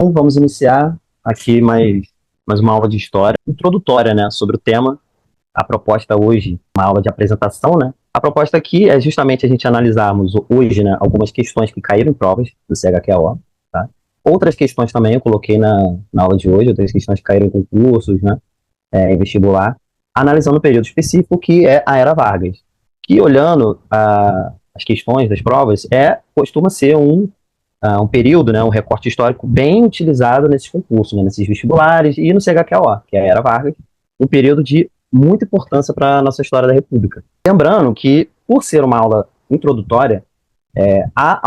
Então, vamos iniciar aqui mais uma aula de história introdutória, né, sobre o tema. A proposta hoje, uma aula de apresentação, né? A proposta aqui é justamente a gente analisarmos hoje, né, algumas questões que caíram em provas do CHQO, tá? Outras questões também eu coloquei na aula de hoje, outras questões que caíram em concursos, né, em vestibular, analisando um período específico que é a Era Vargas, que olhando as questões das provas, costuma ser um período, né, um recorte histórico bem utilizado nesses concursos, né, nesses vestibulares e no CHQO, que é a Era Vargas, um período de muita importância para a nossa história da República. Lembrando que, por ser uma aula introdutória, há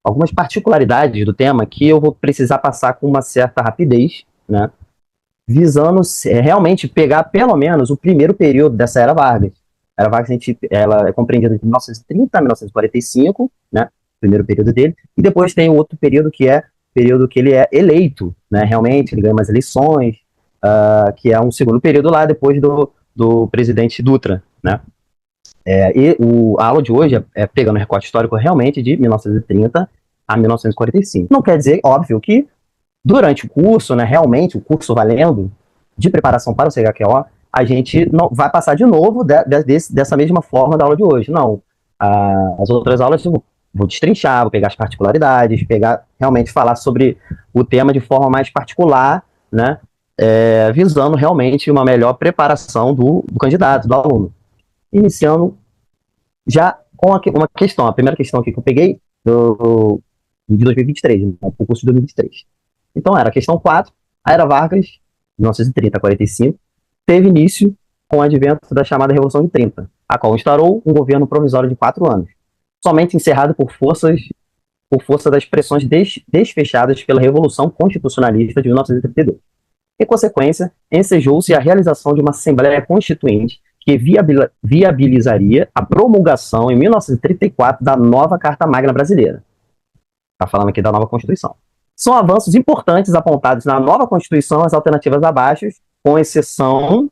algumas particularidades do tema que eu vou precisar passar com uma certa rapidez, né, visando realmente pegar pelo menos o primeiro período dessa Era Vargas. A Era Vargas ela é compreendida de 1930 a 1945, né, o primeiro período dele, e depois tem o outro período que é o período que ele é eleito, né, realmente, ele ganha umas eleições, que é um segundo período lá depois do presidente Dutra, né. A aula de hoje pegando o recorte histórico realmente de 1930 a 1945. Não quer dizer, óbvio, que durante o curso, né, realmente o curso valendo, de preparação para o CHQO, a gente não vai passar de novo dessa mesma forma da aula de hoje. Não. As outras aulas eu vou destrinchar, vou pegar as particularidades, realmente falar sobre o tema de forma mais particular, né, visando realmente uma melhor preparação do candidato, do aluno. Iniciando já com uma questão, a primeira questão aqui que eu peguei de 2023, né, o curso de 2023. Então era a questão 4, a Era Vargas, 1930 a 45, teve início com o advento da chamada Revolução de 30, a qual instaurou um governo provisório de 4 anos, somente encerrado por força das pressões desfechadas pela Revolução Constitucionalista de 1932. Em consequência, ensejou-se a realização de uma Assembleia Constituinte que viabilizaria a promulgação em 1934 da nova Carta Magna Brasileira. Está falando aqui da nova Constituição. São avanços importantes apontados na nova Constituição, as alternativas abaixo, com exceção,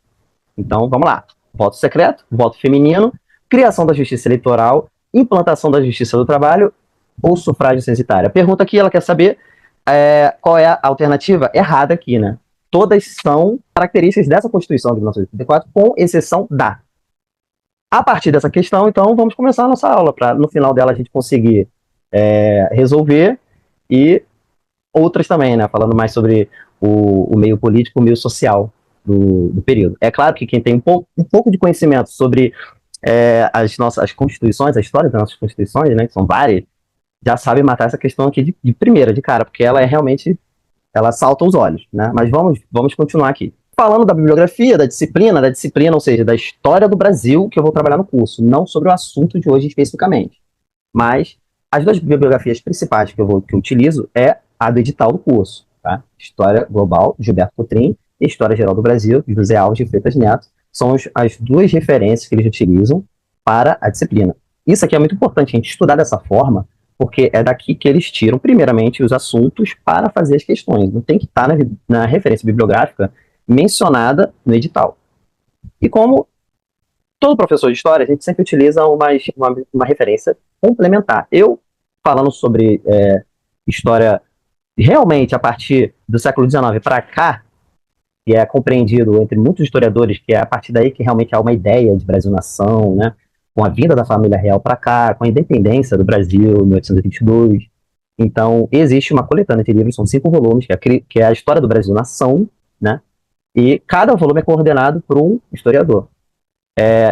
então vamos lá, voto secreto, voto feminino, criação da justiça eleitoral, implantação da justiça do trabalho ou sufrágio censitário. A pergunta aqui, ela quer saber qual é a alternativa errada aqui, né? Todas são características dessa Constituição de 1934, com exceção da. A partir dessa questão, então, vamos começar a nossa aula, para no final dela a gente conseguir resolver, e outras também, né, falando mais sobre o meio político, o meio social do período. É claro que quem tem um pouco de conhecimento sobre as constituições, a história das nossas constituições, né, que são várias, já sabe matar essa questão aqui de primeira, de cara, porque ela realmente, ela salta aos olhos, né, mas vamos continuar aqui. Falando da bibliografia, da disciplina, ou seja, da história do Brasil, que eu vou trabalhar no curso, não sobre o assunto de hoje especificamente, mas as duas bibliografias principais que eu utilizo é a do edital do curso, tá? História Global, Gilberto Cotrim, e História Geral do Brasil, de José Alves de Freitas Neto, são as duas referências que eles utilizam para a disciplina. Isso aqui é muito importante a gente estudar dessa forma, porque é daqui que eles tiram, primeiramente, os assuntos para fazer as questões. Não tem que estar na referência bibliográfica mencionada no edital. E como todo professor de história, a gente sempre utiliza uma referência complementar. Eu, falando sobre história realmente a partir do século XIX para cá, que é compreendido entre muitos historiadores, que é a partir daí que realmente há uma ideia de Brasil-nação, né, com a vinda da família real para cá, com a independência do Brasil em 1822. Então, existe uma coletânea de livros, são 5 volumes, que é a História do Brasil-nação, né, e cada volume é coordenado por um historiador.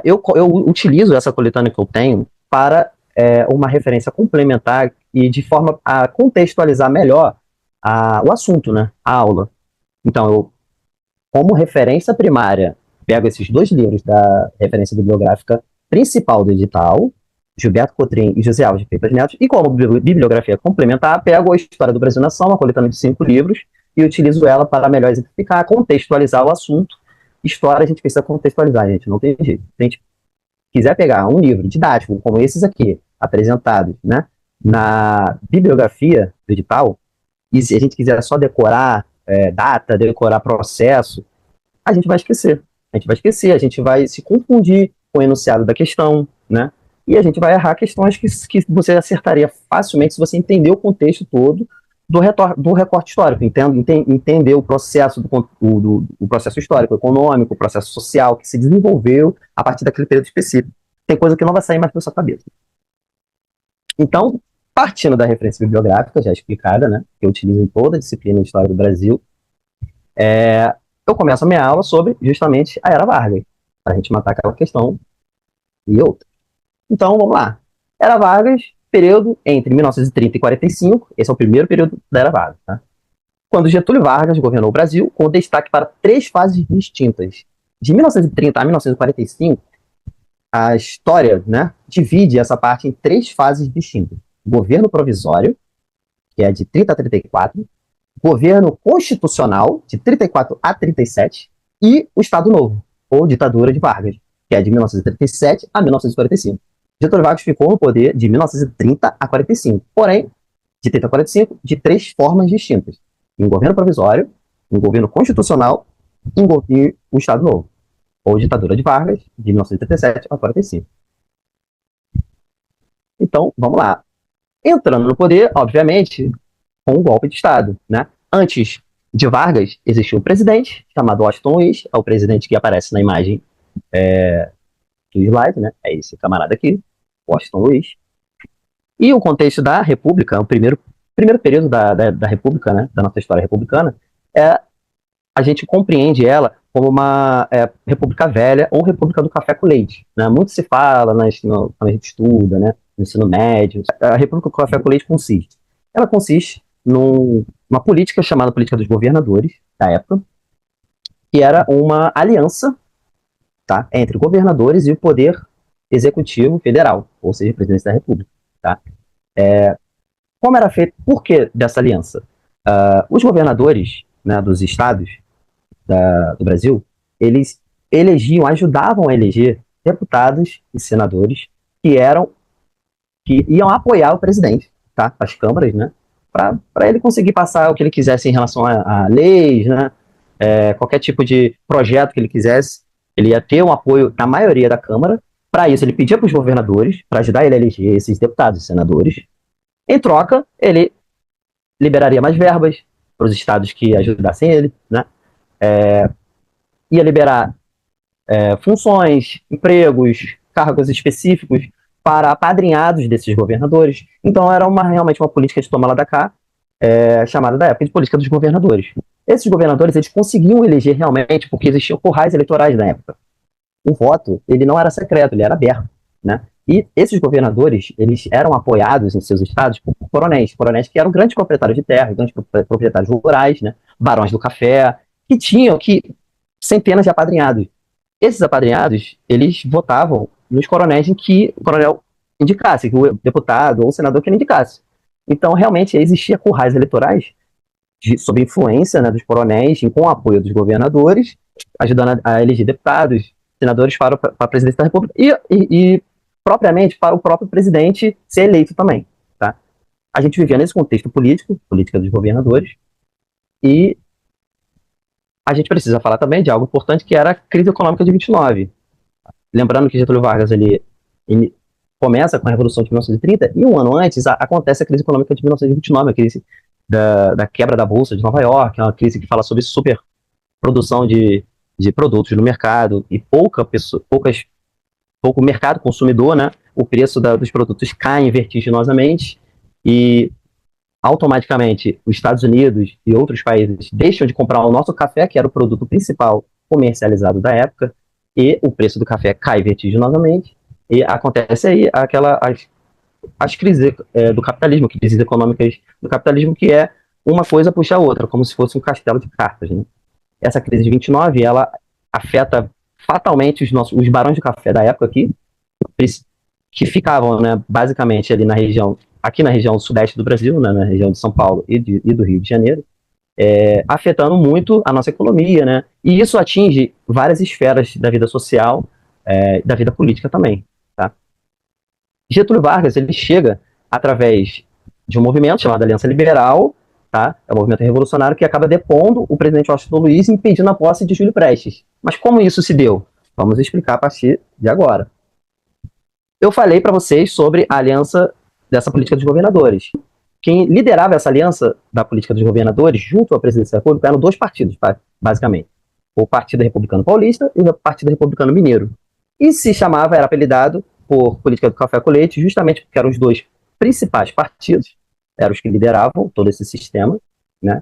Eu utilizo essa coletânea que eu tenho para uma referência complementar e de forma a contextualizar melhor o assunto, né, a aula. Então, eu, como referência primária, pego esses 2 livros da referência bibliográfica principal do edital, Gilberto Cotrim e José Alves de Freitas Neto, e como bibliografia complementar, pego a História do Brasil-nação, uma coletânea de 5 livros, e utilizo ela para melhor exemplificar, contextualizar o assunto. História a gente precisa contextualizar, gente, não tem jeito. Se a gente quiser pegar um livro didático, como esses aqui, apresentados, né, na bibliografia do edital, e se a gente quiser só decorar data, decorar processo, a gente vai esquecer. A gente vai se confundir com o enunciado da questão, né, e a gente vai errar questões que você acertaria facilmente se você entender o contexto todo do recorte histórico, entender o processo, o processo histórico, econômico, o processo social que se desenvolveu a partir daquele período específico. Tem coisa que não vai sair mais da sua cabeça. Então, partindo da referência bibliográfica, já explicada, né, que eu utilizo em toda a disciplina de História do Brasil, eu começo a minha aula sobre justamente a Era Vargas, para a gente matar aquela questão e outra. Então, vamos lá. Era Vargas, período entre 1930 e 45, esse é o primeiro período da Era Vargas, tá? Quando Getúlio Vargas governou o Brasil, com destaque para 3 fases distintas. De 1930 a 1945, a história, né, divide essa parte em 3 fases distintas. Governo provisório, que é de 30 a 34, governo constitucional, de 34 a 37, e o Estado Novo, ou ditadura de Vargas, que é de 1937 a 1945. Getúlio Vargas ficou no poder de 1930 a 45, porém, de 30 a 45, de 3 formas distintas. Em governo provisório, em governo constitucional e o Estado Novo, ou ditadura de Vargas, de 1937 a 45. Então, vamos lá. Entrando no poder, obviamente, com um golpe de Estado, né? Antes de Vargas, existia um presidente chamado Washington Luiz, é o presidente que aparece na imagem do slide, né? É esse camarada aqui, Washington Luiz. E o contexto da República, o primeiro período da República, né? Da nossa história republicana, a gente compreende ela como uma República Velha ou República do Café com Leite, né? Muito se fala quando a gente estuda, né? No ensino médio. A República do Café com Leite consiste? Ela consiste numa política chamada Política dos Governadores, da época, que era uma aliança, tá, entre governadores e o poder executivo federal, ou seja, a presidência da República. Tá? Como era feito? Por que dessa aliança? Os governadores, né, dos estados do Brasil, eles ajudavam a eleger deputados e senadores que iam apoiar o presidente, tá? As câmaras, né? Para ele conseguir passar o que ele quisesse em relação a leis, né? Qualquer tipo de projeto que ele quisesse, ele ia ter um apoio da maioria da Câmara. Para isso, ele pedia para os governadores, para ajudar ele a eleger esses deputados e senadores. Em troca, ele liberaria mais verbas para os estados que ajudassem ele, né? Ia liberar funções, empregos, cargos específicos para apadrinhados desses governadores. Então era realmente uma política de toma lá da cá, chamada da época de política dos governadores. Esses governadores, eles conseguiam eleger realmente porque existiam currais eleitorais na época. O voto, ele não era secreto, ele era aberto, né? E esses governadores, eles eram apoiados em seus estados por coronéis que eram grandes proprietários de terra, grandes proprietários rurais, né? Barões do café, que tinham centenas de apadrinhados. Esses apadrinhados, eles votavam nos coronéis em que o coronel indicasse, que o deputado ou o senador que ele indicasse. Então, realmente, existia currais eleitorais sob influência, né, dos coronéis, com o apoio dos governadores, ajudando a eleger deputados, senadores para a presidência da República e propriamente para o próprio presidente ser eleito também. Tá? A gente vivia nesse contexto político, política dos governadores, e a gente precisa falar também de algo importante, que era a crise econômica de 29. Lembrando que Getúlio Vargas ele começa com a Revolução de 1930, e um ano antes acontece a crise econômica de 1929, a crise da quebra da Bolsa de Nova York, é uma crise que fala sobre superprodução de produtos no mercado e pouco mercado consumidor, né? O preço dos produtos cai vertiginosamente e automaticamente os Estados Unidos e outros países deixam de comprar o nosso café, que era o produto principal comercializado da época, e o preço do café cai vertiginosamente, e acontece aí as crises do capitalismo, crises econômicas do capitalismo, que é uma coisa puxa a outra, como se fosse um castelo de cartas, né? Essa crise de 29, ela afeta fatalmente os barões de café da época aqui, que ficavam, né, basicamente ali aqui na região sudeste do Brasil, né, na região de São Paulo e do Rio de Janeiro, afetando muito a nossa economia, né? E isso atinge várias esferas da vida social, da vida política também, tá? Getúlio Vargas, ele chega através de um movimento chamado Aliança Liberal, tá? É um movimento revolucionário que acaba depondo o presidente Washington Luiz e impedindo a posse de Júlio Prestes. Mas como isso se deu? Vamos explicar a partir de agora. Eu falei para vocês sobre a aliança dessa política dos governadores. quem liderava essa aliança da política dos governadores junto à presidência da República eram dois partidos, basicamente. O Partido Republicano Paulista e o Partido Republicano Mineiro. E se chamava, era apelidado por política do café com leite, justamente porque eram os dois principais partidos, eram os que lideravam todo esse sistema, né?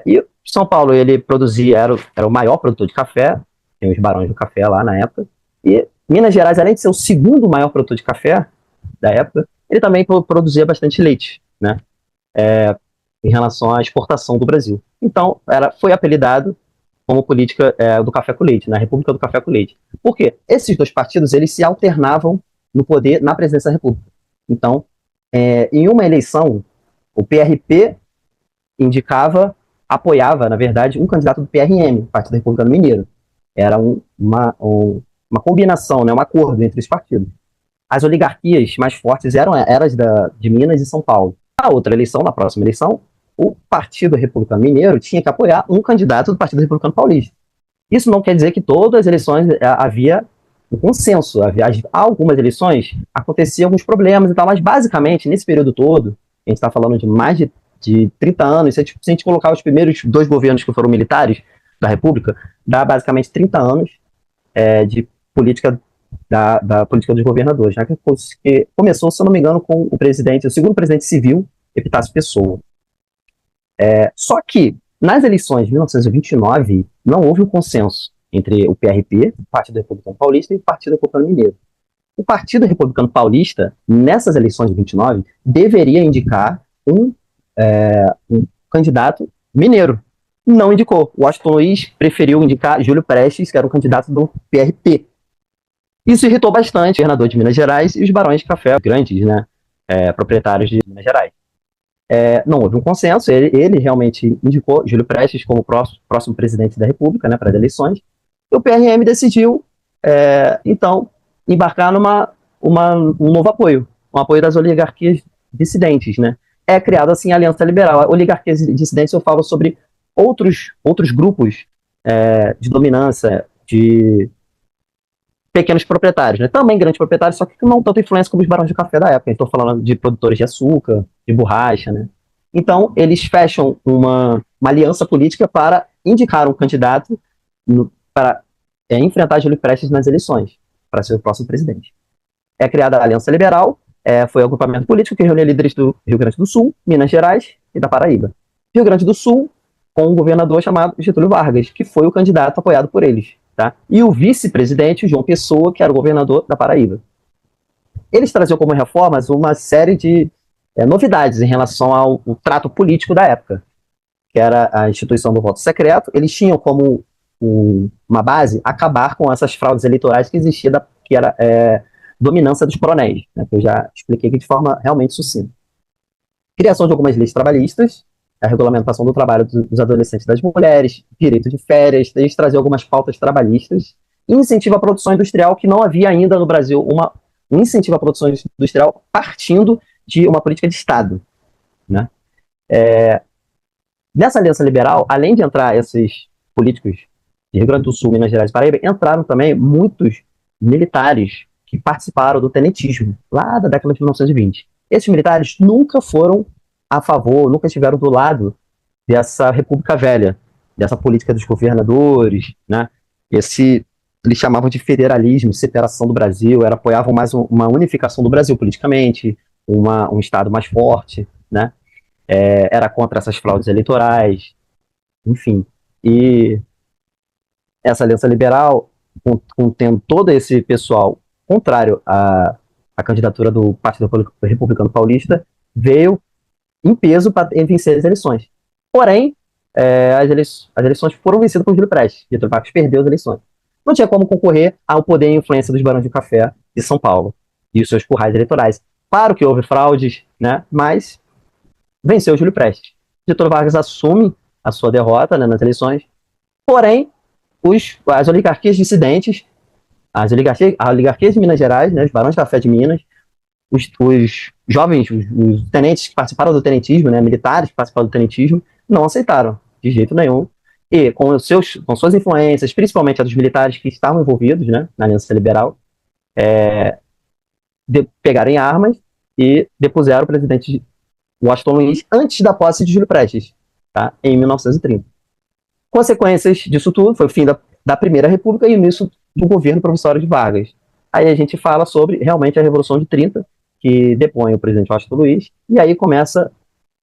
E São Paulo, ele produzia, era o maior produtor de café, tem os barões do café lá na época, e Minas Gerais, além de ser o segundo maior produtor de café da época, ele também produzia bastante leite, né? Em relação à exportação do Brasil. Então, foi apelidado como política do café com leite, na República do Café com Leite. Por quê? Esses dois partidos, eles se alternavam no poder na presidência da República. Então, em uma eleição, o PRP apoiava, na verdade, um candidato do PRM, Partido Republicano Mineiro. Era uma combinação, né, um acordo entre os partidos. As oligarquias mais fortes eram as de Minas e São Paulo. Na outra eleição, na próxima eleição, o Partido Republicano Mineiro tinha que apoiar um candidato do Partido Republicano Paulista. Isso não quer dizer que todas as eleições havia um consenso. Algumas eleições aconteciam alguns problemas e tal, mas basicamente, nesse período todo, a gente está falando de mais de 30 anos, se a gente colocar os primeiros 2 governos que foram militares da República, dá basicamente 30 anos de política da política dos governadores, né, que começou, se eu não me engano, com o segundo presidente civil, Epitácio Pessoa. Só que, nas eleições de 1929, não houve um consenso entre o PRP, o Partido Republicano Paulista, e o Partido Republicano Mineiro. O Partido Republicano Paulista, nessas eleições de 29, deveria indicar um candidato mineiro. Não indicou. O Washington Luiz preferiu indicar Júlio Prestes, que era um candidato do PRP. Isso irritou bastante o governador de Minas Gerais e os barões de café, grandes, né, proprietários de Minas Gerais. Não houve um consenso, ele realmente indicou Júlio Prestes como próximo presidente da República, né, para as eleições, e o PRM decidiu, então, embarcar um novo apoio, um apoio das oligarquias dissidentes, né. Criada assim a Aliança Liberal. Oligarquias dissidentes, eu falo sobre outros grupos de dominância, de pequenos proprietários, né? Também grandes proprietários, só que não tanto influência como os barões de café da época. Estou falando de produtores de açúcar, de borracha, né? Então, eles fecham uma aliança política para indicar um candidato para enfrentar Júlio Prestes nas eleições, para ser o próximo presidente. É criada a Aliança Liberal, foi um agrupamento político que reunia líderes do Rio Grande do Sul, Minas Gerais e da Paraíba. Rio Grande do Sul, com um governador chamado Getúlio Vargas, que foi o candidato apoiado por eles. Tá? E o vice-presidente, João Pessoa, que era o governador da Paraíba. Eles traziam como reformas uma série de novidades em relação ao trato político da época, que era a instituição do voto secreto. Eles tinham como uma base acabar com essas fraudes eleitorais que existia, que era dominância dos coronéis, né, que eu já expliquei aqui de forma realmente sucinta. Criação de algumas leis trabalhistas, a regulamentação do trabalho dos adolescentes e das mulheres, direito de férias, eles traziam algumas pautas trabalhistas, incentivo à produção industrial, que não havia ainda no Brasil um incentivo à produção industrial partindo de uma política de Estado, né? Nessa aliança liberal, além de entrar esses políticos de Rio Grande do Sul, Minas Gerais e Paraíba, entraram também muitos militares que participaram do tenentismo, lá da década de 1920. Esses militares nunca foram a favor, nunca estiveram do lado dessa República Velha, dessa política dos governadores, né? Eles chamavam de federalismo, separação do Brasil, apoiavam mais uma unificação do Brasil politicamente, um Estado mais forte, né? Era contra essas fraudes eleitorais, enfim. E essa aliança liberal, tendo todo esse pessoal contrário à candidatura do Partido Republicano Paulista, veio em peso para vencer as eleições. Porém, as eleições foram vencidas por Júlio Prestes. Getúlio Vargas perdeu as eleições. Não tinha como concorrer ao poder e influência dos barões de café de São Paulo e os seus currais eleitorais. Claro que houve fraudes, né, mas venceu Júlio Prestes. Getúlio Vargas assume a sua derrota, né, nas eleições. Porém, as oligarquias dissidentes, as oligarquias de Minas Gerais, né, os barões de café de Minas, os jovens, os tenentes que participaram do tenentismo, né, militares que participaram do tenentismo, não aceitaram de jeito nenhum. E com suas influências, principalmente a dos militares que estavam envolvidos, né, na Aliança Liberal, pegaram em armas e depuseram o presidente Washington Luiz antes da posse de Júlio Prestes, tá? Em 1930. Consequências disso tudo foi o fim da Primeira República e o início do governo provisório de Vargas. Aí a gente fala sobre realmente a Revolução de 30, que depõe o presidente Washington Luiz, e aí começa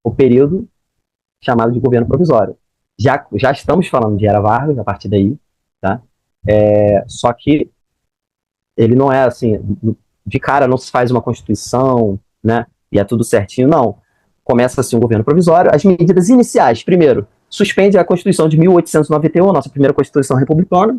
o período chamado de governo provisório. Já estamos falando de Era Vargas a partir daí, tá? Só que ele não é assim, de cara não se faz uma constituição, né? E é tudo certinho, não. Começa assim um governo provisório. As medidas iniciais, primeiro, suspende a Constituição de 1891, a nossa primeira Constituição republicana.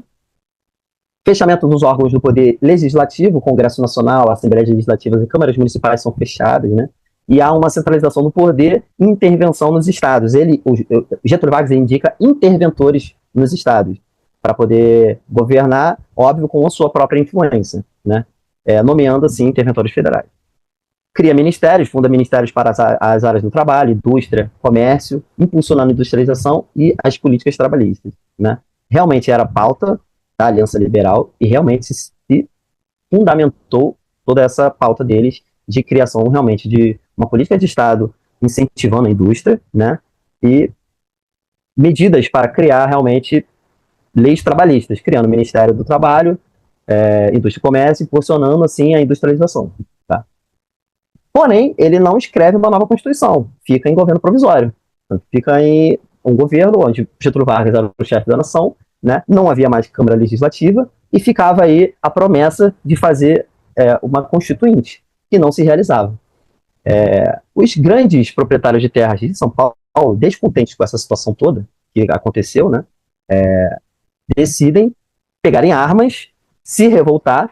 Fechamento dos órgãos do poder legislativo, o Congresso Nacional, Assembleias Legislativas e câmaras municipais são fechadas, né? E há uma centralização do poder e intervenção nos estados. Getúlio Vargas indica interventores nos estados para poder governar, óbvio, com a sua própria influência, né? Nomeando, assim, interventores federais. Cria ministérios, funda ministérios para as áreas do trabalho, indústria, comércio, impulsionando a industrialização e as políticas trabalhistas, né? Realmente era pauta da Aliança Liberal e realmente se fundamentou toda essa pauta deles de criação realmente de uma política de Estado incentivando a indústria, né? E medidas para criar realmente leis trabalhistas, criando o Ministério do Trabalho, Indústria e Comércio, impulsionando assim a industrialização. Tá? Porém, ele não escreve uma nova Constituição, fica em governo provisório. Fica em um governo onde Getúlio Vargas era o chefe da nação, né? Não havia mais Câmara Legislativa, e ficava aí a promessa de fazer uma Constituinte, que não se realizava. Os grandes proprietários de terras de São Paulo, descontentes com essa situação toda que aconteceu, né? Decidem pegarem armas, se revoltar,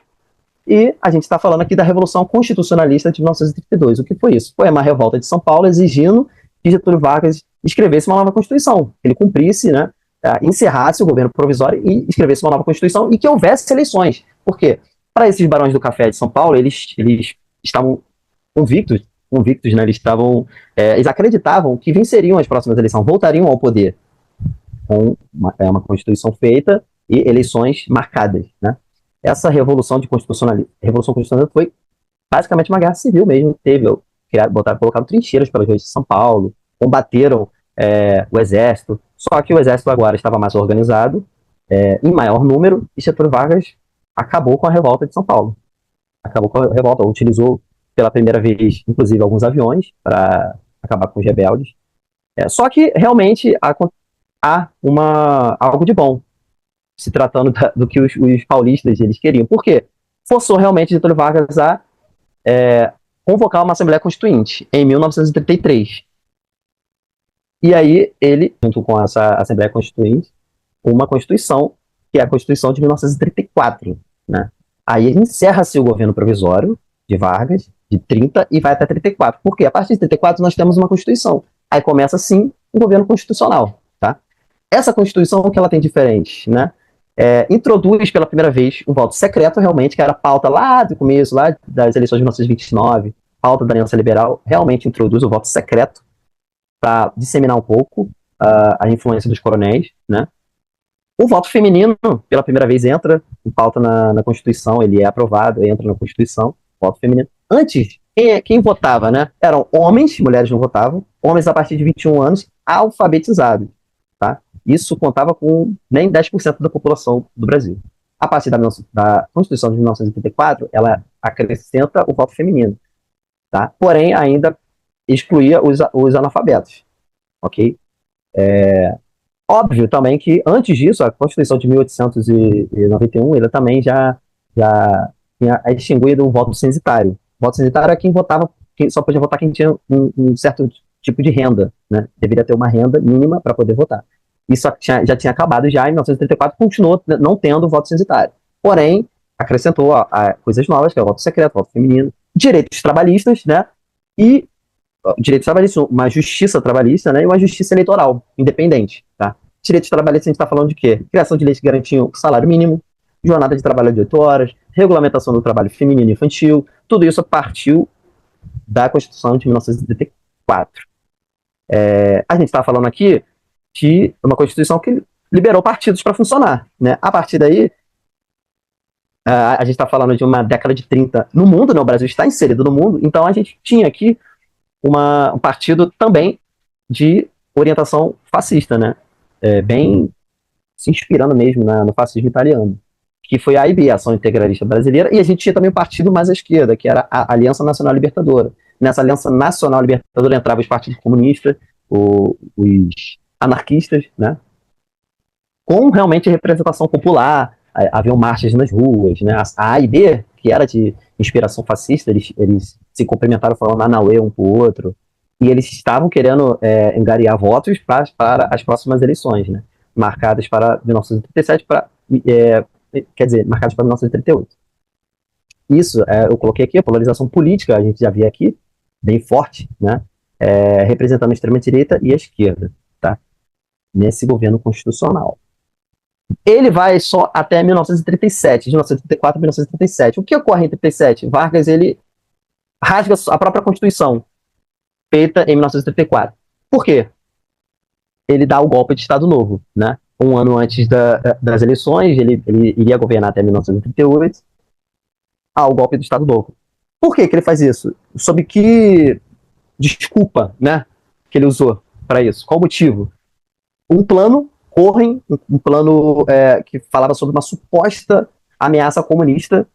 e a gente está falando aqui da Revolução Constitucionalista de 1932. O que foi isso? Foi uma revolta de São Paulo exigindo que Getúlio Vargas escrevesse uma nova Constituição, que ele cumprisse, né, encerrasse o governo provisório e escrevesse uma nova Constituição e que houvesse eleições. Por quê? Para esses barões do café de São Paulo, eles estavam convictos, né, eles acreditavam que venceriam as próximas eleições, voltariam ao poder com uma Constituição feita e eleições marcadas, né? Essa Revolução Constitucionalista foi basicamente uma guerra civil mesmo. Colocaram trincheiras pelas ruas de São Paulo, combateram o exército, só que o exército agora estava mais organizado, em maior número, e Getúlio Vargas acabou com a revolta de São Paulo. Acabou com a revolta, utilizou pela primeira vez, inclusive, alguns aviões para acabar com os rebeldes. Só que realmente há algo de bom, se tratando do que os paulistas eles queriam. Por quê? Forçou realmente Getúlio Vargas a convocar uma Assembleia Constituinte em 1933. E aí ele, junto com essa Assembleia Constituinte, uma Constituição, que é a Constituição de 1934. Né? Aí encerra-se o governo provisório de Vargas, de 30, e vai até 34. Por quê? A partir de 34 nós temos uma Constituição. Aí começa, sim, o governo constitucional. Tá? Essa Constituição, o que ela tem diferente? Né? Introduz pela primeira vez um voto secreto, realmente, que era a pauta lá do começo, lá das eleições de 1929, pauta da Aliança Liberal, realmente introduz o voto secreto para disseminar um pouco a influência dos coronéis, né? O voto feminino, pela primeira vez, entra em pauta na Constituição, ele é aprovado, entra na Constituição, voto feminino. Antes, quem votava, né? Eram homens, mulheres não votavam, homens a partir de 21 anos, alfabetizados, tá? Isso contava com nem 10% da população do Brasil. A partir da Constituição de 1934, ela acrescenta o voto feminino, tá? Porém, ainda excluía os analfabetos, ok? Óbvio também que, antes disso, a Constituição de 1891, ela também já tinha extinguido o voto censitário. O voto censitário é quem votava, só podia votar quem tinha um certo tipo de renda, né? Deveria ter uma renda mínima para poder votar. Isso já tinha acabado já em 1934, continuou não tendo voto censitário. Porém, acrescentou coisas novas, que é o voto secreto, o voto feminino, direitos trabalhistas, né? E direitos trabalhistas, uma justiça trabalhista, né? E uma justiça eleitoral independente, tá? Direitos trabalhistas, a gente está falando de quê? Criação de leis que garantiam salário mínimo, jornada de trabalho de 8 horas, regulamentação do trabalho feminino e infantil, tudo isso partiu da Constituição de 1934. A gente está falando aqui de uma Constituição que liberou partidos para funcionar, né? A partir daí, a gente está falando de uma década de 30 no mundo, né? O Brasil está inserido no mundo, então a gente tinha aqui um partido também de orientação fascista, né? Bem se inspirando mesmo no fascismo italiano, que foi a AIB, a Ação Integralista Brasileira, e a gente tinha também um partido mais à esquerda, que era a Aliança Nacional Libertadora. Nessa Aliança Nacional Libertadora entravam os partidos comunistas, os anarquistas, né? Com realmente representação popular, haviam marchas nas ruas, né? A AIB, que era de inspiração fascista, eles se cumprimentaram falando Anauê um pro outro, e eles estavam querendo angariar votos para as próximas eleições, né? Marcadas para 1937, quer dizer, marcadas para 1938. Isso, eu coloquei aqui, a polarização política, a gente já via aqui, bem forte, né? Representando a extrema-direita e a esquerda, tá? Nesse governo constitucional. Ele vai só até 1937, de 1934 a 1937. O que ocorre em 1937? Vargas, ele rasga a própria Constituição, feita em 1934. Por quê? Ele dá o golpe de Estado Novo, né? Um ano antes das eleições, ele iria governar até 1938, o golpe do Estado Novo. Por que ele faz isso? Sob que desculpa, né, que ele usou para isso? Qual o motivo? Um plano que falava sobre uma suposta ameaça comunista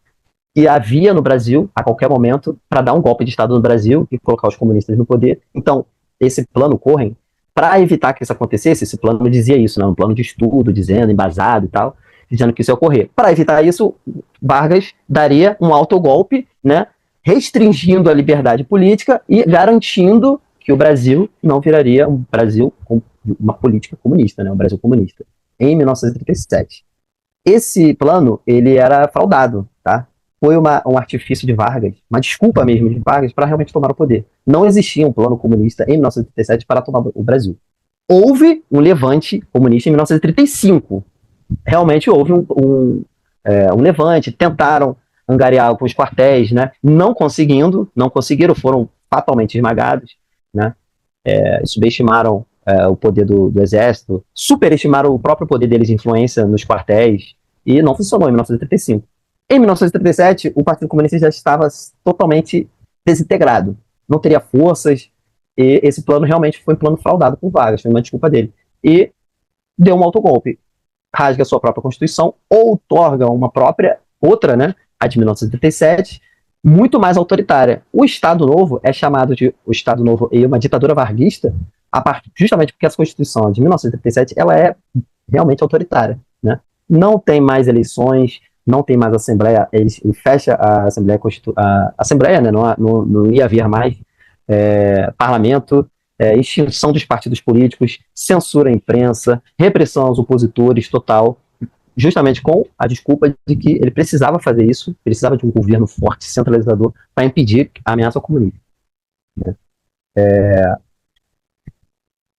que havia no Brasil, a qualquer momento, para dar um golpe de Estado no Brasil e colocar os comunistas no poder. Então, esse plano Corren, para evitar que isso acontecesse, esse plano dizia isso, né, um plano de estudo, dizendo, embasado e tal, dizendo que isso ia ocorrer. Para evitar isso, Vargas daria um autogolpe, né, restringindo a liberdade política e garantindo que o Brasil não viraria um Brasil com uma política comunista, né, um Brasil comunista, em 1937. Esse plano, ele era fraudado, tá? Foi um artifício de Vargas, uma desculpa mesmo de Vargas para realmente tomar o poder. Não existia um plano comunista em 1937 para tomar o Brasil. Houve um levante comunista em 1935. Realmente houve um levante, tentaram angariar alguns quartéis, né? Não conseguiram, foram fatalmente esmagados, né? Subestimaram o poder do exército, superestimaram o próprio poder deles de influência nos quartéis, e não funcionou em 1935. Em 1937, o Partido Comunista já estava totalmente desintegrado, não teria forças, e esse plano realmente foi um plano fraudado por Vargas, foi uma desculpa dele. E deu um autogolpe, rasga a sua própria Constituição, outorga uma própria, outra, né, a de 1937, muito mais autoritária. O Estado Novo é chamado de o Estado Novo e uma ditadura varguista, justamente porque essa Constituição de 1937 ela é realmente autoritária, né? Não tem mais eleições, não tem mais Assembleia, ele fecha a Assembleia, né? Não ia haver mais parlamento, extinção dos partidos políticos, censura à imprensa, repressão aos opositores total, justamente com a desculpa de que ele precisava fazer isso, precisava de um governo forte, centralizador, para impedir a ameaça comunista. Né?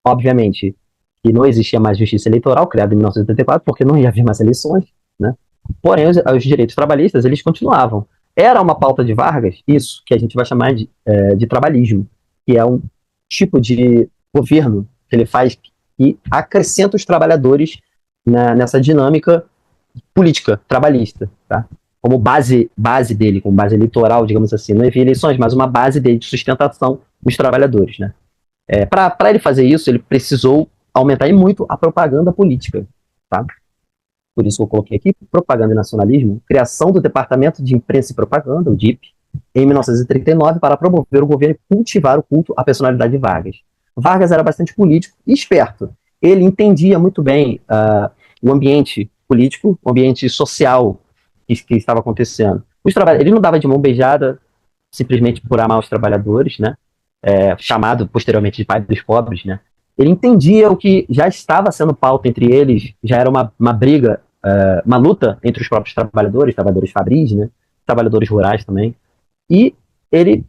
Obviamente que não existia mais justiça eleitoral, criada em 1984, porque não ia haver mais eleições, né? Porém, os direitos trabalhistas, eles continuavam. Era uma pauta de Vargas, isso, que a gente vai chamar de trabalhismo, que é um tipo de governo que ele faz e acrescenta os trabalhadores nessa dinâmica política trabalhista, tá? Como base dele, como base eleitoral, digamos assim. Não havia eleições, mas uma base dele de sustentação dos trabalhadores, né? Para ele fazer isso, ele precisou aumentar muito a propaganda política, tá? Por isso que eu coloquei aqui, propaganda e nacionalismo, criação do Departamento de Imprensa e Propaganda, o DIP, em 1939, para promover o governo e cultivar o culto à personalidade de Vargas. Vargas era bastante político e esperto. Ele entendia muito bem o ambiente político, o ambiente social que estava acontecendo. Ele não dava de mão beijada simplesmente por amar os trabalhadores, né? Chamado posteriormente de pai dos pobres, né? Ele entendia o que já estava sendo pauta entre eles, já era uma briga, uma luta entre os próprios trabalhadores fabris, né? Trabalhadores rurais também. E ele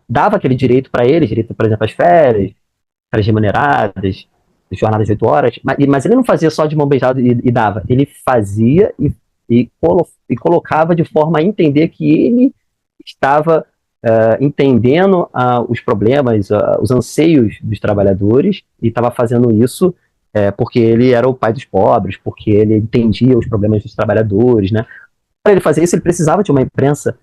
dava aquele direito para eles, direito, por exemplo, às férias remuneradas, jornadas de 8 horas, mas ele não fazia só de mão beijada e dava, ele fazia e colocava de forma a entender que ele estava entendendo os problemas, os anseios dos trabalhadores, e estava fazendo isso porque ele era o pai dos pobres, porque ele entendia os problemas dos trabalhadores, né? Para ele fazer isso, ele precisava de uma imprensa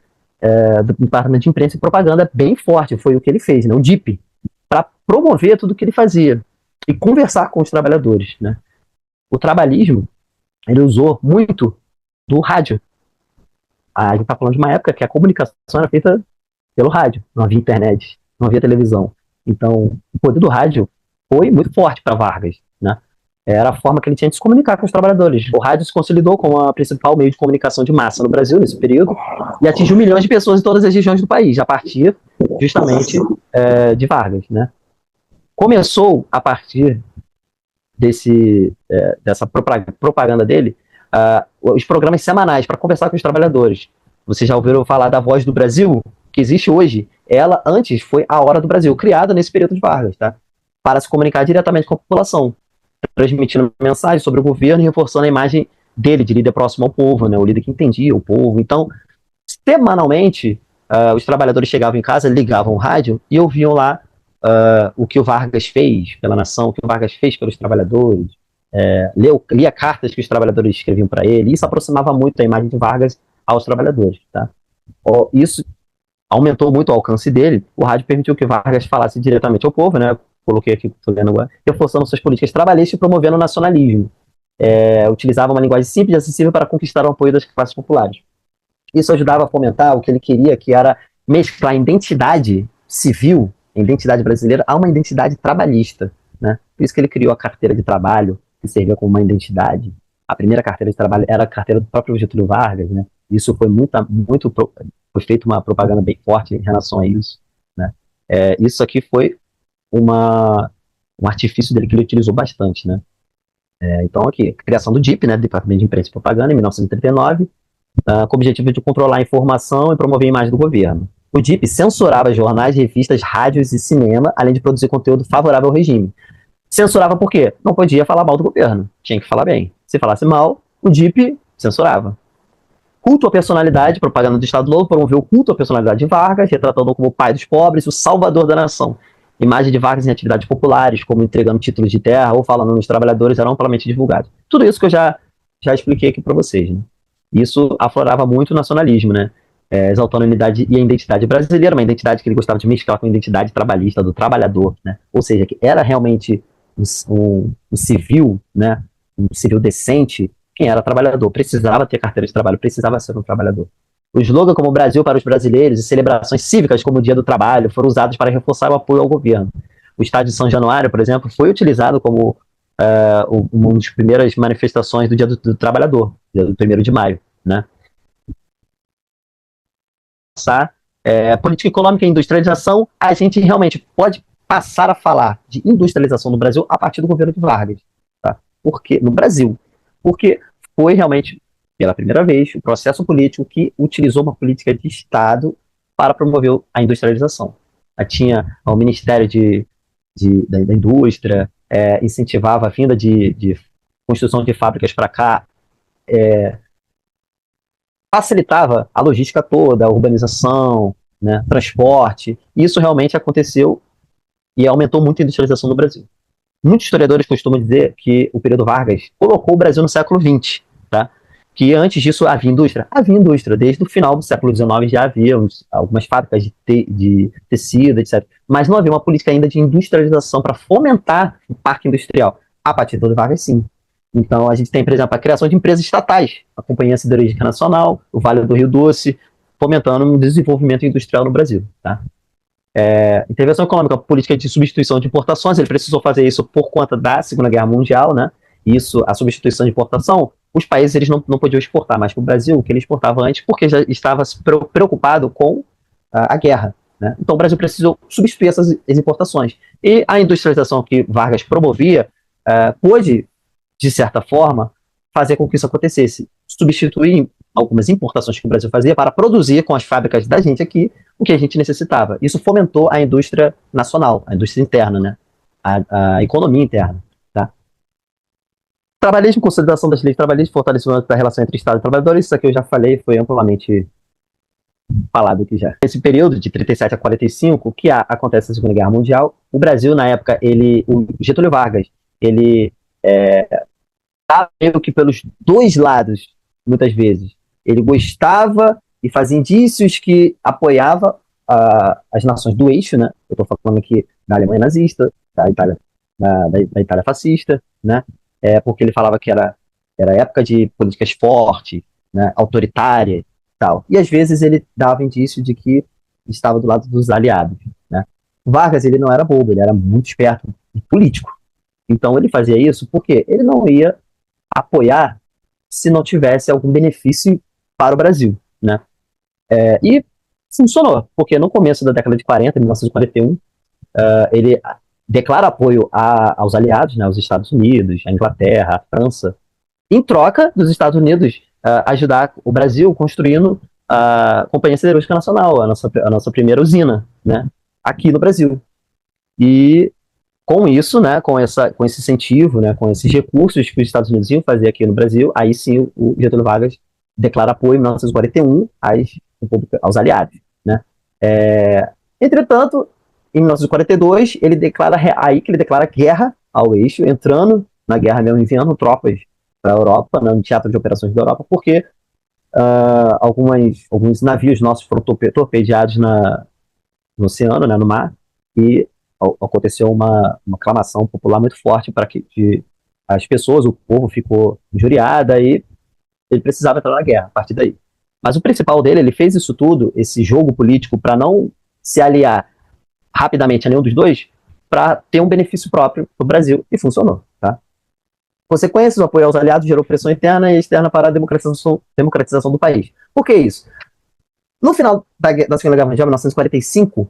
do Departamento de Imprensa e Propaganda bem forte, foi o que ele fez, né, o DIP, para promover tudo o que ele fazia e conversar com os trabalhadores, né. O trabalhismo, ele usou muito do rádio. A gente está falando de uma época que a comunicação era feita pelo rádio, não havia internet, não havia televisão. Então, o poder do rádio foi muito forte para Vargas, né? Era a forma que ele tinha de se comunicar com os trabalhadores. O rádio se consolidou como a principal meio de comunicação de massa no Brasil nesse período e atingiu milhões de pessoas em todas as regiões do país, a partir justamente de Vargas, né? Começou a partir dessa propaganda dele os programas semanais para conversar com os trabalhadores. Vocês já ouviram falar da Voz do Brasil, que existe hoje? Ela antes foi a Hora do Brasil, criada nesse período de Vargas, tá? Para se comunicar diretamente com a população, transmitindo mensagens sobre o governo e reforçando a imagem dele, de líder próximo ao povo, né? O líder que entendia o povo. Então, semanalmente, os trabalhadores chegavam em casa, ligavam o rádio e ouviam lá o que o Vargas fez pela nação, o que o Vargas fez pelos trabalhadores, lia cartas que os trabalhadores escreviam para ele, e isso aproximava muito a imagem de Vargas aos trabalhadores, tá? Isso aumentou muito o alcance dele. O rádio permitiu que Vargas falasse diretamente ao povo, né? Coloquei aqui, estou lendo agora, reforçando suas políticas trabalhistas e promovendo o nacionalismo. Utilizava uma linguagem simples e acessível para conquistar o apoio das classes populares. Isso ajudava a fomentar o que ele queria, que era mesclar a identidade civil, a identidade brasileira, a uma identidade trabalhista, né? Por isso que ele criou a carteira de trabalho, que servia como uma identidade. A primeira carteira de trabalho era a carteira do próprio Getúlio Vargas, né? Isso foi foi feita uma propaganda bem forte em relação a isso, né? Isso aqui foi um artifício dele que ele utilizou bastante, né? Então aqui, criação do DIP, né, Departamento de Imprensa e Propaganda, em 1939, com o objetivo de controlar a informação e promover a imagem do governo. O DIP censurava jornais, revistas, rádios e cinema, além de produzir conteúdo favorável ao regime. Censurava por quê? Não podia falar mal do governo, tinha que falar bem. Se falasse mal, o DIP censurava. Culto à personalidade, propaganda do Estado Novo, promoveu o culto à personalidade de Vargas, retratando-o como o pai dos pobres, o salvador da nação. Imagem de Vargas em atividades populares, como entregando títulos de terra ou falando nos trabalhadores, eram amplamente divulgados. Tudo isso que eu já expliquei aqui para vocês, né? Isso aflorava muito o nacionalismo, né? Exaltando a unidade e a identidade brasileira, uma identidade que ele gostava de mesclar com a identidade trabalhista do trabalhador, né? Ou seja, que era realmente um civil, né? Um civil decente. Quem era trabalhador precisava ter carteira de trabalho, precisava ser um trabalhador. O slogan como Brasil para os brasileiros e celebrações cívicas como o Dia do Trabalho foram usados para reforçar o apoio ao governo. O estádio de São Januário, por exemplo, foi utilizado como uma das primeiras manifestações do Dia do Trabalhador, dia do 1º de maio, né? Política econômica e industrialização, a gente realmente pode passar a falar de industrialização no Brasil a partir do governo de Vargas, tá? Porque no Brasil, porque foi realmente pela primeira vez o processo político que utilizou uma política de Estado para promover a industrialização. Tinha o Ministério da Indústria, incentivava a vinda de construção de fábricas para cá, facilitava a logística toda, a urbanização, né, transporte. Isso realmente aconteceu e aumentou muito a industrialização no Brasil. Muitos historiadores costumam dizer que o período Vargas colocou o Brasil no século XX, tá? Que antes disso havia indústria? Havia indústria. Desde o final do século XIX já havia algumas fábricas de tecido, etc. Mas não havia uma política ainda de industrialização para fomentar o parque industrial. A partir do Vargas, sim. Então, a gente tem, por exemplo, a criação de empresas estatais, a Companhia Siderúrgica Nacional, o Vale do Rio Doce, fomentando um desenvolvimento industrial no Brasil, tá? Intervenção econômica, política de substituição de importações, ele precisou fazer isso por conta da Segunda Guerra Mundial, né? Isso, a substituição de importação, os países eles não podiam exportar mais para o Brasil o que ele exportava antes, porque já estava preocupado com a guerra, né? Então, o Brasil precisou substituir essas importações. E a industrialização que Vargas promovia pôde, de certa forma, fazer com que isso acontecesse. Substituir algumas importações que o Brasil fazia para produzir com as fábricas da gente aqui o que a gente necessitava. Isso fomentou a indústria nacional, a indústria interna, né? A economia interna. Tá? Trabalhismo, consolidação das leis trabalhistas, fortalecimento da relação entre Estado e trabalhadores, isso aqui eu já falei, foi amplamente falado aqui já. Nesse período de 37 a 45, que acontece a Segunda Guerra Mundial, o Brasil, na época, o Getúlio Vargas, ele estava meio que pelos dois lados, muitas vezes. Ele gostava e fazia indícios que apoiava as nações do eixo, né? Eu estou falando aqui da Alemanha nazista, da Itália fascista, né? Porque ele falava que era época de políticas fortes, né? Autoritárias e tal. E às vezes ele dava indício de que estava do lado dos aliados, né? Vargas, ele não era bobo, ele era muito esperto e político. Então ele fazia isso porque ele não ia apoiar se não tivesse algum benefício para o Brasil, né? E funcionou, porque no começo da década de 40, 1941, ele declara apoio aos aliados, né, aos Estados Unidos, à Inglaterra, à França, em troca dos Estados Unidos ajudar o Brasil construindo a Companhia Siderúrgica Nacional, a nossa primeira usina, né, aqui no Brasil. E com isso, né, com esse incentivo, né, com esses recursos que os Estados Unidos iam fazer aqui no Brasil, aí sim o Getúlio Vargas declara apoio em 1941 aos aliados, né. Entretanto, em 1942, ele declara guerra ao eixo, entrando na guerra mesmo, enviando tropas para a Europa, no teatro de operações da Europa, porque alguns navios nossos foram torpedeados no oceano, né, no mar, e aconteceu uma aclamação popular muito forte para que as pessoas, o povo ficou injuriado e ele precisava entrar na guerra a partir daí. Mas o principal dele, ele fez isso tudo, esse jogo político, para não se aliar rapidamente a nenhum dos dois, para ter um benefício próprio para o Brasil, e funcionou. Tá? Consequências, o apoio aos aliados gerou pressão interna e externa para a democratização do país. Por que isso? No final da Segunda Guerra Mundial, em 1945,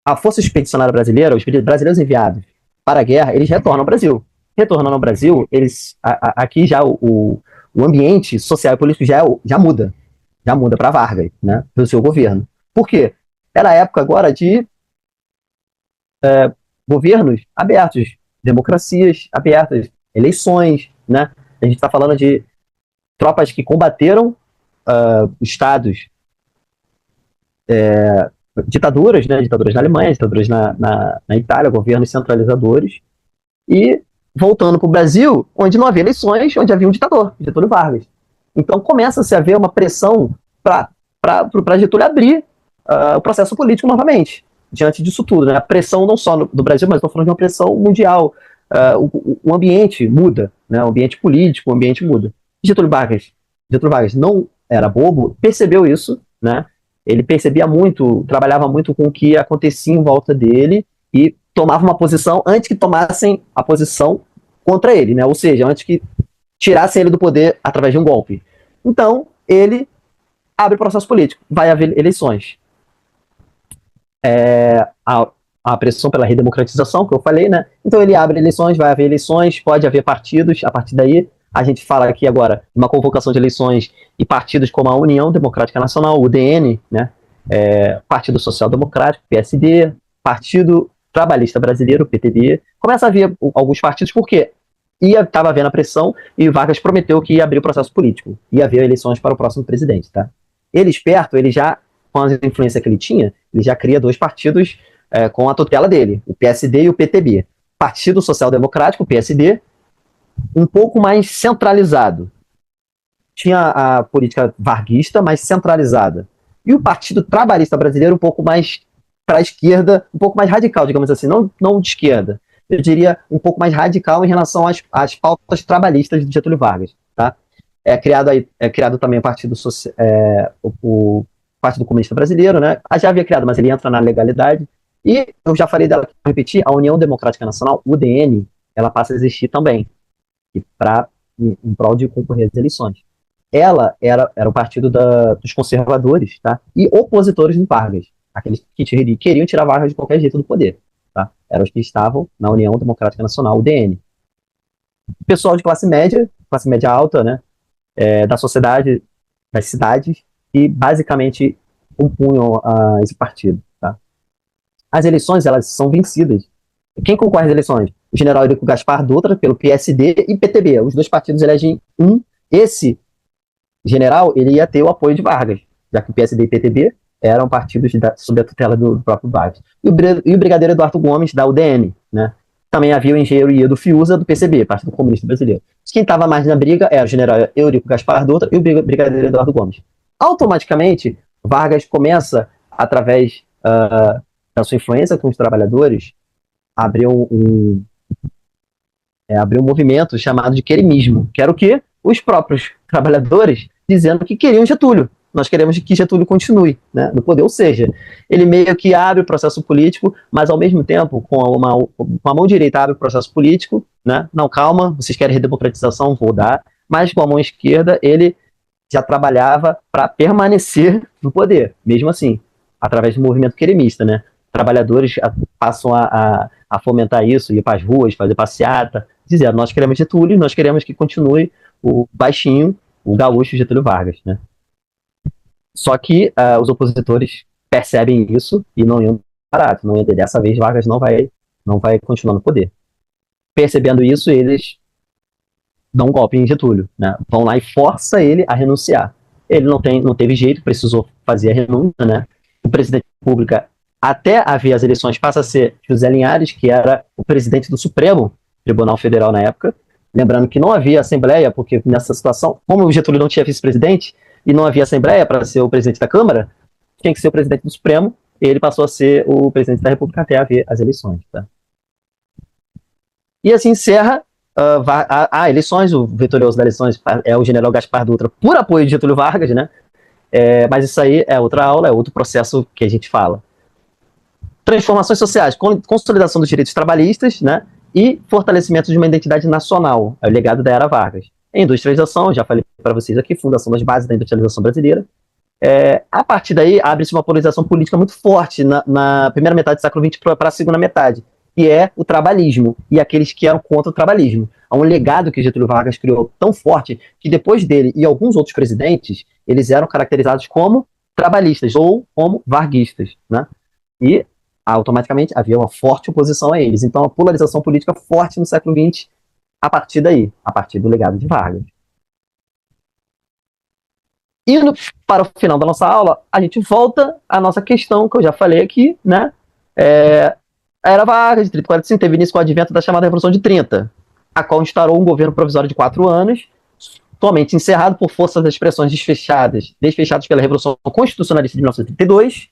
a Força Expedicionária Brasileira, os brasileiros enviados para a guerra, eles retornam ao Brasil. Retornando ao Brasil, aqui já o ambiente social e político já muda. Já muda para Vargas, né, do seu governo. Por quê? Era a época agora de governos abertos, democracias abertas, eleições, né? A gente está falando de tropas que combateram estados, ditaduras, né? Ditaduras na Alemanha, ditaduras na Itália, governos centralizadores, e voltando para o Brasil, onde não havia eleições, onde havia um ditador, Getúlio Vargas. Então começa-se a haver uma pressão para Getúlio abrir o processo político novamente, diante disso tudo, né? A pressão não só do Brasil, mas estou falando de uma pressão mundial. O ambiente muda, né? O ambiente político, o ambiente muda. Getúlio Vargas não era bobo, percebeu isso, né? Ele percebia muito, trabalhava muito com o que acontecia em volta dele e tomava uma posição antes que tomassem a posição contra ele, né? Ou seja, antes que tirassem ele do poder através de um golpe. Então, ele abre o processo político, vai haver eleições. A pressão pela redemocratização, que eu falei, né? Então ele abre eleições, vai haver eleições, pode haver partidos, a partir daí a gente fala aqui agora de uma convocação de eleições e partidos como a União Democrática Nacional, o UDN, né? Partido Social Democrático, PSD, Partido Trabalhista Brasileiro, PTB. Começa a haver alguns partidos, porque estava havendo a pressão e Vargas prometeu que ia abrir o processo político, ia haver eleições para o próximo presidente, tá? Ele esperto, ele já, com a influência que ele tinha, ele já cria dois partidos com a tutela dele, o PSD e o PTB. Partido Social Democrático, o PSD, um pouco mais centralizado. Tinha a política varguista, mais centralizada. E o Partido Trabalhista Brasileiro, um pouco mais para a esquerda, um pouco mais radical, digamos assim, não de esquerda. Eu diria um pouco mais radical em relação às pautas trabalhistas de Getúlio Vargas. Tá? É criado também o Partido Comunista Brasileiro, né? Já havia criado, mas ele entra na legalidade. E eu já falei dela, para repetir, a União Democrática Nacional, UDN, ela passa a existir também, em prol de concorrer às eleições. Ela era o partido dos conservadores, tá? E opositores de Vargas, aqueles que queriam tirar Vargas de qualquer jeito do poder. Tá? Eram os que estavam na União Democrática Nacional, UDN. Pessoal de classe média alta, né? Da sociedade, das cidades, que basicamente compunham esse partido. Tá? As eleições, elas são vencidas. Quem concorre às eleições? O general Eurico Gaspar Dutra, pelo PSD e PTB. Os dois partidos elegem um. Esse general, ele ia ter o apoio de Vargas, já que o PSD e o PTB eram partidos sob a tutela do próprio Vargas. E o brigadeiro Eduardo Gomes, da UDN, né? Também havia o engenheiro Iedo Fiuza, do PCB, Partido Comunista Brasileiro. Quem estava mais na briga era o general Eurico Gaspar Dutra e o brigadeiro Eduardo Gomes. Automaticamente, Vargas começa, através da sua influência com os trabalhadores, a abrir um movimento chamado de queremismo, que era o quê? Os próprios trabalhadores dizendo que queriam Getúlio. Nós queremos que Getúlio continue, né, no poder. Ou seja, ele meio que abre o processo político, mas ao mesmo tempo, com a mão direita abre o processo político, né? Não, calma, vocês querem redemocratização, vou dar. Mas com a mão esquerda, ele já trabalhava para permanecer no poder, mesmo assim, através do movimento queremista, né? Trabalhadores passam a fomentar isso, ir para as ruas, fazer passeata, dizer, nós queremos Getúlio, nós queremos que continue o baixinho, o gaúcho Getúlio Vargas, né? Só que os opositores percebem isso e não iam parar, não iam, dessa vez Vargas não vai continuar no poder. Percebendo isso, eles dão um golpe em Getúlio, né? Vão lá e força ele a renunciar. Ele não teve jeito, precisou fazer a renúncia, né? O presidente da República, até haver as eleições, passa a ser José Linhares, que era o presidente do Supremo Tribunal Federal na época. Lembrando que não havia assembleia, porque nessa situação, como o Getúlio não tinha vice-presidente e não havia assembleia para ser o presidente da Câmara, tinha que ser o presidente do Supremo, e ele passou a ser o presidente da República até haver as eleições, tá? E assim encerra eleições. O vitorioso das eleições é o general Gaspar Dutra, por apoio de Getúlio Vargas, né? Mas isso aí é outra aula, é outro processo que a gente fala. Transformações sociais, consolidação dos direitos trabalhistas, né? E fortalecimento de uma identidade nacional, é o legado da era Vargas. Industrialização, já falei para vocês aqui, fundação das bases da industrialização brasileira. A partir daí, abre-se uma polarização política muito forte na primeira metade do século XX para a segunda metade, que é o trabalhismo e aqueles que eram contra o trabalhismo. Há um legado que Getúlio Vargas criou tão forte que depois dele e alguns outros presidentes, eles eram caracterizados como trabalhistas ou como varguistas, né? E automaticamente havia uma forte oposição a eles. Então a polarização política forte no século XX a partir daí, a partir do legado de Vargas. Indo para o final da nossa aula, a gente volta à nossa questão que eu já falei aqui, né? A era Vargas, de 30 e 45, teve início com o advento da chamada Revolução de 30, a qual instaurou um governo provisório de 4 anos, somente encerrado por força das expressões desfechadas pela Revolução Constitucionalista de 1932.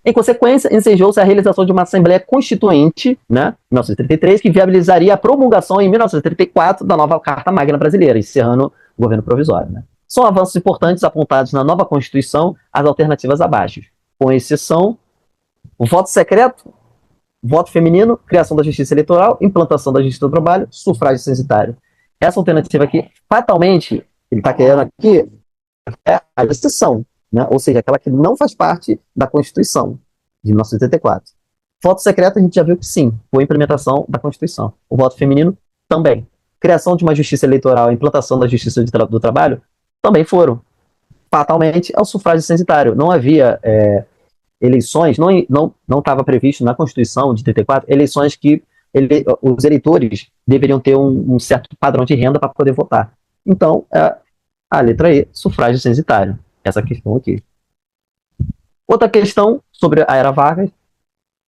Em consequência, ensejou-se a realização de uma Assembleia Constituinte, né, em 1933, que viabilizaria a promulgação em 1934 da nova Carta Magna Brasileira, encerrando o governo provisório, né? São avanços importantes apontados na nova Constituição, as alternativas abaixo, com exceção o voto secreto, voto feminino, criação da justiça eleitoral, implantação da justiça do trabalho, sufrágio censitário. Essa alternativa aqui, fatalmente, ele está querendo aqui, é a exceção, né? Ou seja, aquela que não faz parte da Constituição de 1984. Voto secreto, a gente já viu que sim, foi a implementação da Constituição. O voto feminino, também. Criação de uma justiça eleitoral, implantação da justiça do trabalho, também foram. Fatalmente, é o sufrágio censitário. Não havia eleições, não estava previsto na Constituição de 34, eleições que os eleitores deveriam ter um certo padrão de renda para poder votar. Então, a letra E, sufrágio censitário. Essa questão aqui. Outra questão sobre a era Vargas,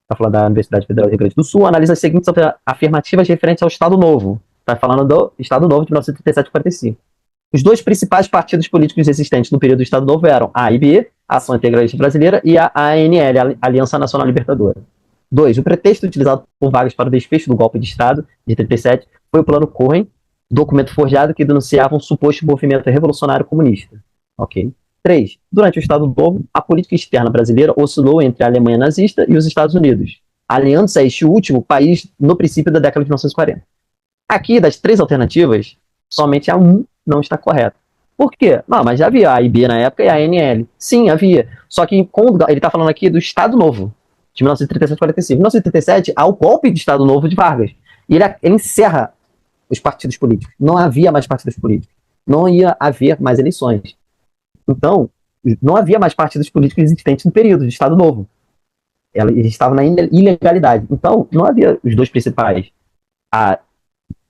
está falando da Universidade Federal do Rio Grande do Sul, analisa as seguintes afirmativas referentes ao Estado Novo. Está falando do Estado Novo de 1937 e 45. Os dois principais partidos políticos existentes no período do Estado Novo eram a AIB, a Ação Integralista Brasileira, e a ANL, a Aliança Nacional Libertadora. 2. O pretexto utilizado por Vargas para o desfecho do golpe de Estado de 37 foi o Plano Cohen, documento forjado que denunciava um suposto movimento revolucionário comunista. Ok. 3. Durante o Estado Novo, a política externa brasileira oscilou entre a Alemanha nazista e os Estados Unidos, aliando-se a este último país no princípio da década de 1940. Aqui, das 3 alternativas, somente a 1 não está correta. Por quê? Não, mas já havia a AIB na época e a ANL. Sim, havia. Só que ele está falando aqui do Estado Novo, de 1937 e 45. Em 1937, há o golpe de Estado Novo de Vargas. E ele encerra os partidos políticos. Não havia mais partidos políticos. Não ia haver mais eleições. Então, não havia mais partidos políticos existentes no período de Estado Novo. Eles estavam na ilegalidade. Então, não havia os dois principais. A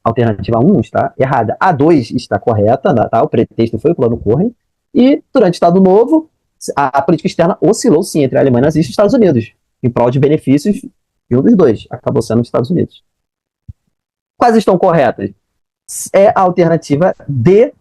alternativa 1 está errada. A 2 está correta, tá? O pretexto foi o Plano Cohen. E, durante o Estado Novo, a política externa oscilou, sim, entre a Alemanha nazista e os Estados Unidos, em prol de benefícios de um dos dois. Acabou sendo os Estados Unidos. Quais estão corretas? É a alternativa D,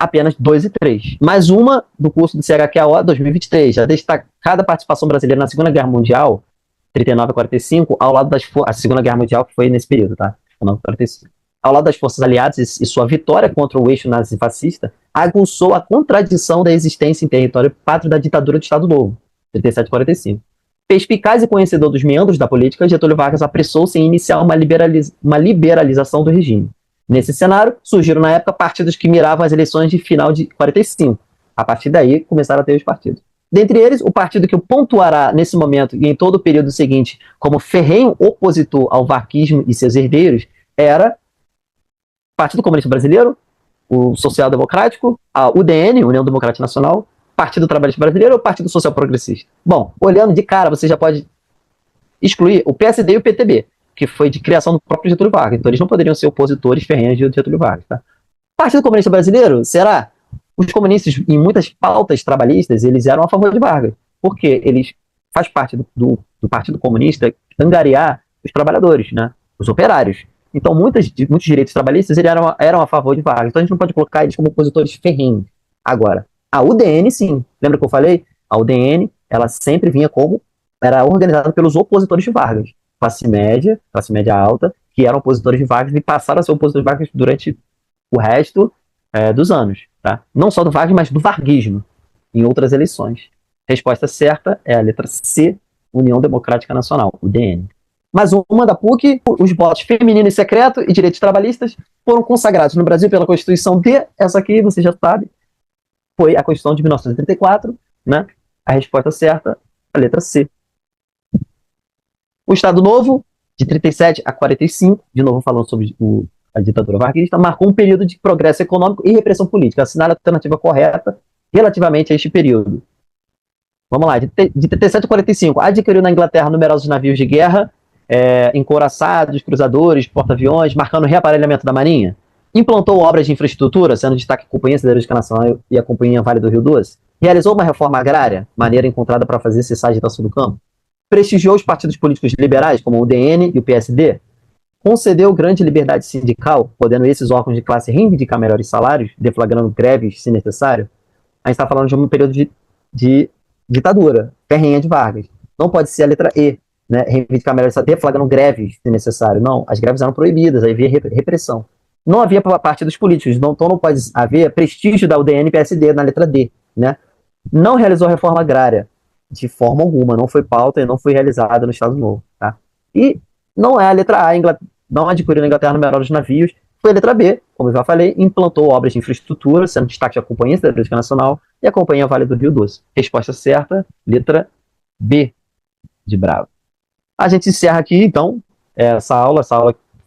apenas 2 e 3. Mais uma do curso do CHQAO 2023, a destacada participação brasileira na Segunda Guerra Mundial, 39 a 45, ao lado das forças, a Segunda Guerra Mundial que foi nesse período, tá? 39 a 45. Ao lado das forças aliadas e sua vitória contra o eixo nazifascista, aguçou a contradição da existência em território pátrio da ditadura do Estado Novo, 37 a 45. Perspicaz e conhecedor dos meandros da política, Getúlio Vargas apressou-se em iniciar uma liberalização do regime. Nesse cenário, surgiram na época partidos que miravam as eleições de final de 45. A partir daí, começaram a ter os partidos. Dentre eles, o partido que o pontuará nesse momento e em todo o período seguinte como ferrenho opositor ao varguismo e seus herdeiros era o Partido Comunista Brasileiro, o Social Democrático, a UDN, União Democrática Nacional, Partido Trabalhista Brasileiro ou Partido Social Progressista. Bom, olhando de cara, você já pode excluir o PSD e o PTB, que foi de criação do próprio Getúlio Vargas. Então eles não poderiam ser opositores ferrenhos de Getúlio Vargas. Tá? Partido Comunista Brasileiro, será? Os comunistas, em muitas pautas trabalhistas, eles eram a favor de Vargas. Porque eles faz parte do Partido Comunista angariar os trabalhadores, né? Os operários. Então muitos direitos trabalhistas eles eram a favor de Vargas. Então a gente não pode colocar eles como opositores ferrenhos. Agora, a UDN, sim. Lembra que eu falei? A UDN, ela sempre vinha como... Era organizada pelos opositores de Vargas. Classe média alta, que eram opositores de Vargas e passaram a ser opositores de Vargas durante o resto dos anos. Tá? Não só do Vargas, mas do varguismo em outras eleições. Resposta certa é a letra C, União Democrática Nacional, UDN. Mais uma da PUC, os votos feminino e secreto e direitos trabalhistas foram consagrados no Brasil pela Constituição de, essa aqui você já sabe, foi a Constituição de 1934, né? A resposta certa, a letra C. O Estado Novo, de 37 a 45, de novo falando sobre a ditadura varguista, marcou um período de progresso econômico e repressão política. Assinale a alternativa correta relativamente a este período. Vamos lá, de 37 a 45, adquiriu na Inglaterra numerosos navios de guerra, encouraçados, cruzadores, porta-aviões, marcando o reaparelhamento da marinha. Implantou obras de infraestrutura, sendo destaque a Companhia Siderúrgica Nacional e a Companhia Vale do Rio Doce. Realizou uma reforma agrária, maneira encontrada para fazer cessar a agitação do campo. Prestigiou os partidos políticos liberais, como o UDN e o PSD. Concedeu grande liberdade sindical, podendo esses órgãos de classe reivindicar melhores salários, deflagrando greves se necessário. A gente está falando de um período de ditadura, ferrenha de Vargas. Não pode ser a letra E, né? Reivindicar melhores salários, deflagrando greves se necessário. Não, as greves eram proibidas, aí havia repressão. Não havia partidos políticos, então não pode haver prestígio da UDN e PSD na letra D. Né? Não realizou reforma agrária, de forma alguma, não foi pauta e não foi realizada no Estado Novo. Tá? E não é a letra A, não adquiriu na Inglaterra numerosos navios, foi a letra B, como eu já falei, implantou obras de infraestrutura, sendo destaque a Companhia Siderúrgica Nacional e a Companhia Vale do Rio Doce. Resposta certa, letra B de Bravo. A gente encerra aqui, então, essa aula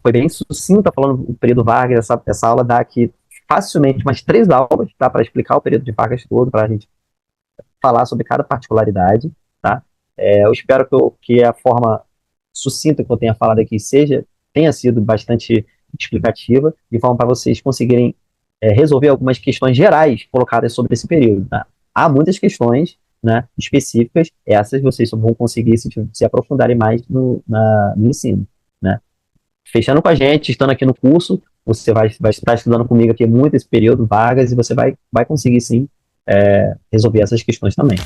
foi bem sucinta, falando do período Vargas. Essa aula dá aqui facilmente umas 3 aulas, tá, para explicar o período de Vargas todo, para a gente falar sobre cada particularidade. Tá? Eu espero que a forma sucinta que eu tenha falado aqui tenha sido bastante explicativa, de forma para vocês conseguirem resolver algumas questões gerais colocadas sobre esse período. Tá? Há muitas questões, né, específicas, essas vocês só vão conseguir se aprofundarem mais no ensino. Né? Fechando com a gente, estando aqui no curso, você vai estar estudando comigo aqui muito esse período, Vargas, e você vai conseguir sim resolver essas questões também.